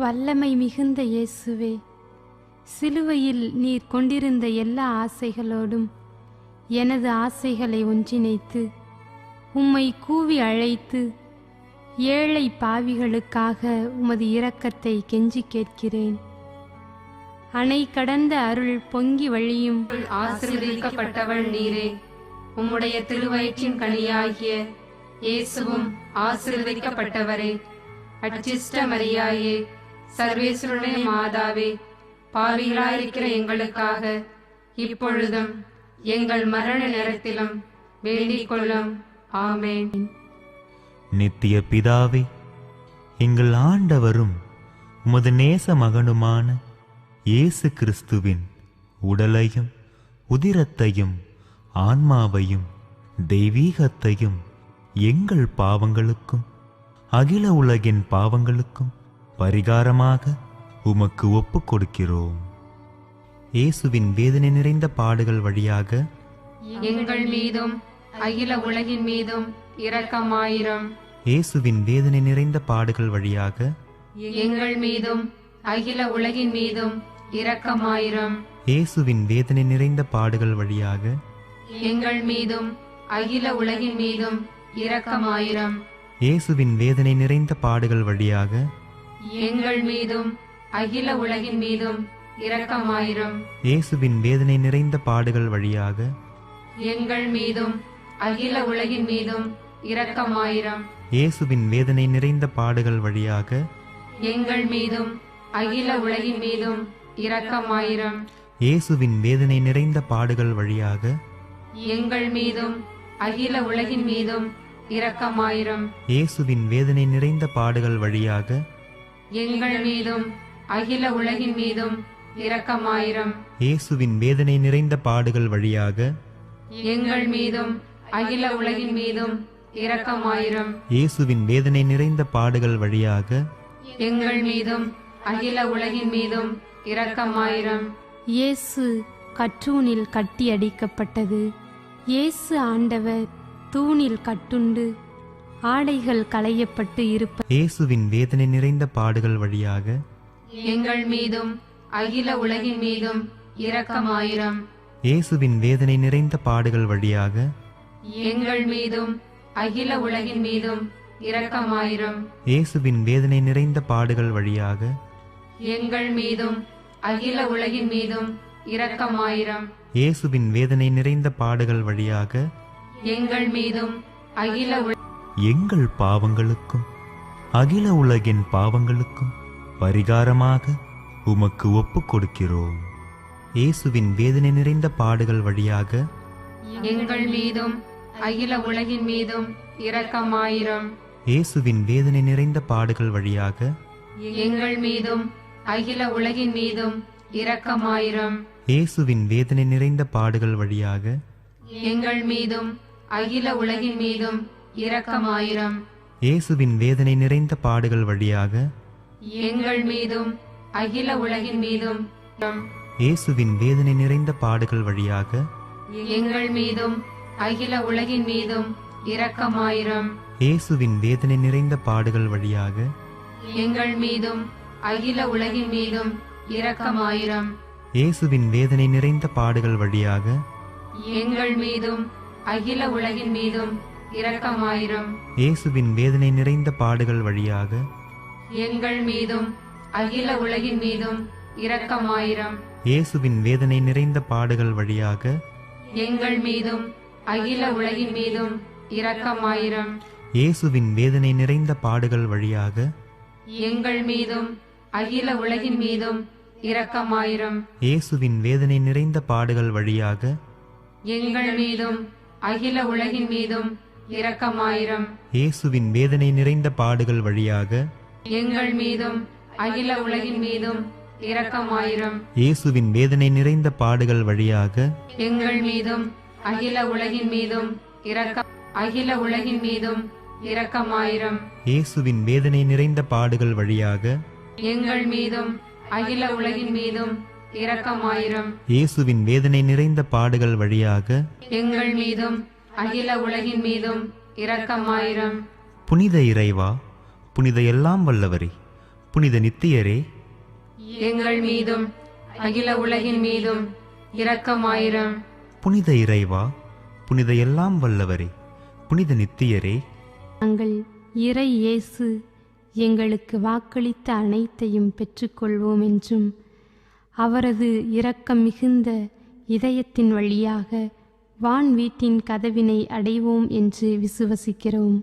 வல்லமை மிகுந்த இயேசுவே, சிலுவையில் நீர் கொண்டிருந்த எல்லா ஆசைகளோடும் எனது ஆசைகளை ஒன்றிணைத்து உம்மை கூவி அழைத்து ஏழை பாவிகளுக்காக உமது இரக்கத்தை கெஞ்சி கேட்கிறேன். அணை கடந்த அருள் பொங்கி வழியும் ஆசீர்வதிக்கப்பட்டவள் நீரே. உம்முடைய திருவயிற்றின் கனியாகிய இயேசுவும் ஆசீர்வதிக்கப்பட்டவரே. அச்சிஷ்ட மரியாயே, சர்வேஸ்வருடைய மாதாவே, பாவிகளாயிருக்கிற எங்களுக்காக இப்பொழுதும் எங்கள் மரண நேரத்திலும் வேண்டிக் கொள்ளும். ஆமென். நித்திய பிதாவே, எங்கள் ஆண்டவரும் உமது நேச மகனுமான இயேசு கிறிஸ்துவின் உடலையும் உதிரத்தையும் ஆன்மாவையும் தெய்வீகத்தையும் எங்கள் பாவங்களுக்கும் அகில உலகின் பாவங்களுக்கும் பரிகாரமாக உமக்கு ஒப்புக் கொடுக்கிறோம். இயேசுவின் வேதனை நிறைந்த பாடுகள் வழியாக எங்கள் மீதும் அகில உலகின் மீதும் இரக்கமாயிரும். இயேசுவின் வேதனை நிறைந்த பாடுகள் வழியாக எங்கள் மீதும் அகில உலகின் மீதும் இரக்கமாயிரும். இயேசுவின் வேதனை நிறைந்த பாடுகள் வழியாக எங்கள் மீதும் அகில உலகின் மீதும் இரக்கமாயிரும். இயேசுவின் வேதனை நிறைந்த பாடுகள் வழியாக எங்கள் மீதும் அகில உலகின் மீதும் இரக்கமாயிரும். இயேசுவின் வேதனை நிறைந்த பாடுகள் வழியாக எங்கள் மீதும் அகில உலகின் மீதும் இரக்கமாயிரும். இயேசுவின் வேதனை நிறைந்த பாடுகள் வழியாக எங்கள் மீதும் அகில உலகின் மீதும் இரக்கமாயிரும். இயேசுவின் வேதனை நிறைந்த பாடுகள் வழியாக எங்கள் மீதும் அகில உலகின் மீதும் இரக்கமாயிரும். இயேசுவின் வேதனை நிறைந்த பாடுகள் வழியாக எங்கள் மீதும் அகில உலகின் மீதும் இரக்கமாயிரும். இயேசுவின் வேதனை நிறைந்த பாடுகள் வழியாக எங்கள் மீதும் அகில உலகின் மீதும் இரக்கமாயிரும். இயேசுவின் வேதனை நிறைந்த பாடுகள் வழியாக எங்கள் மீதும் அகில உலகின் மீதும் இரக்கமாயிரும். இயேசு கற்றூனில் கட்டி அடிக்கப்பட்டது. இயேசு ஆண்டவர் தூணில் கட்டுண்டு ஆடைகள் களையப்பட்டு இருப்ப. இயேசுவின் வேதனை நிறைந்த பாடுகள் வழியாக எங்கள் மீதும் அகில உலகின் மீதும் இரக்கமாயிரும். இயேசுவின் வேதனை நிறைந்த பாடுகள் வழியாக எங்கள் மீதும் அகில உலகின் மீதும் இரக்கமாயிரும். இயேசுவின் வேதனை நிறைந்த பாடுகள் வழியாக எங்கள் மீதும் அகில உலகின் மீதும் இரக்கமாயிரும். இயேசுவின் வேதனை நிறைந்த பாடுகள் வழியாக எங்கள் மீதும் அகில எங்கள் பாவங்களுக்கும் அகில உலகின் பாவங்களுக்கும் பரிகாரமாக உமக்கு ஒப்புக் கொடுக்கிறோம். இயேசுவின் வேதனை நிறைந்த பாடுகள் வழியாக எங்கள் மீதும் அகில உலகின் மீதும் இரக்கமாயிரும். இயேசுவின் வேதனை நிறைந்த பாடுகள் வழியாக எங்கள் மீதும் அகில உலகின் மீதும் இரக்கமாயிரும். இயேசுவின் வேதனை நிறைந்த பாடுகள் வழியாக எங்கள் மீதும் அகில உலகின் மீதும் இரக்கமாயிரும். இயேசுவின் வேதனை நிறைந்த பாடுகள் வழியாக எங்கள் மீதும் அகில உலகின் மீதும் இயேசுவின் வேதனை நிறைந்த பாடுகள் வழியாக எங்கள் மீதும் அகில உலகின் மீதும் இரக்கமாயிரும். இயேசுவின் வேதனை நிறைந்த பாடுகள் வழியாக எங்கள் மீதும் அகில உலகின் மீதும் இரக்கமாயிரும். இயேசுவின் வேதனை நிறைந்த பாடுகள் வழியாக எங்கள் மீதும் அகில உலகின் மீதும் இரக்கமாயிரும். இயேசுவின் வேதனை நிறைந்த பாடுகள் வழியாக எங்கள் மீதும் அகில உலகின் மீதும் இரக்கமாயிரும். இயேசுவின் வேதனை நிறைந்த பாடுகள் வழியாக எங்கள் மீதும் அகில உலகின் மீதும் இரக்கமாயிரும். இயேசுவின் வேதனை நிறைந்த பாடுகள் வழியாக எங்கள் மீதும் அகில உலகின் மீதும் இரக்கமாயிரும். இயேசுவின் வேதனை நிறைந்த பாடுகள் வழியாக எங்கள் மீதும் அகில உலகின் மீதும் இரக்கமாயிரும். இயேசுவின் வேதனை நிறைந்த பாடுகள் வழியாக எங்கள் மீதும் அகில உலகின் மீதும் இரக்கமாயிரும். இயேசுவின் வேதனை நிறைந்த பாடுகள் வழியாக எங்கள் மீதும் அகில உலகின் மீதும் அகில உலகின் மீதும் இரக்கமாயிரும். இயேசுவின் வேதனை நிறைந்த பாடுகள் வழியாக எங்கள் மீதும் அகில உலகின் மீதும் இரக்கமாயிரும். இயேசுவின் வேதனை நிறைந்த பாடுகள் வழியாக எங்கள் மீதும் அகில உலகின் மீதும் இரக்கமாயிரும். புனித இறைவா, புனித எல்லாம் வல்லவரே, புனித நித்தியரே, எங்கள் மீதும் அகில உலகின் மீதும் இரக்கமாயிரும். புனித இறைவா, புனித எல்லாம் வல்லவரே, புனித நித்தியரே, நாங்கள் இறை இயேசு எங்களுக்கு வாக்களித்த அனைத்தையும் பெற்றுக்கொள்வோம் என்றும் அவரது இரக்கம் மிகுந்த இதயத்தின் வழியாக வான் வீட்டின் கதவினை அடைவோம் என்று விசுவசிக்கிறோம்.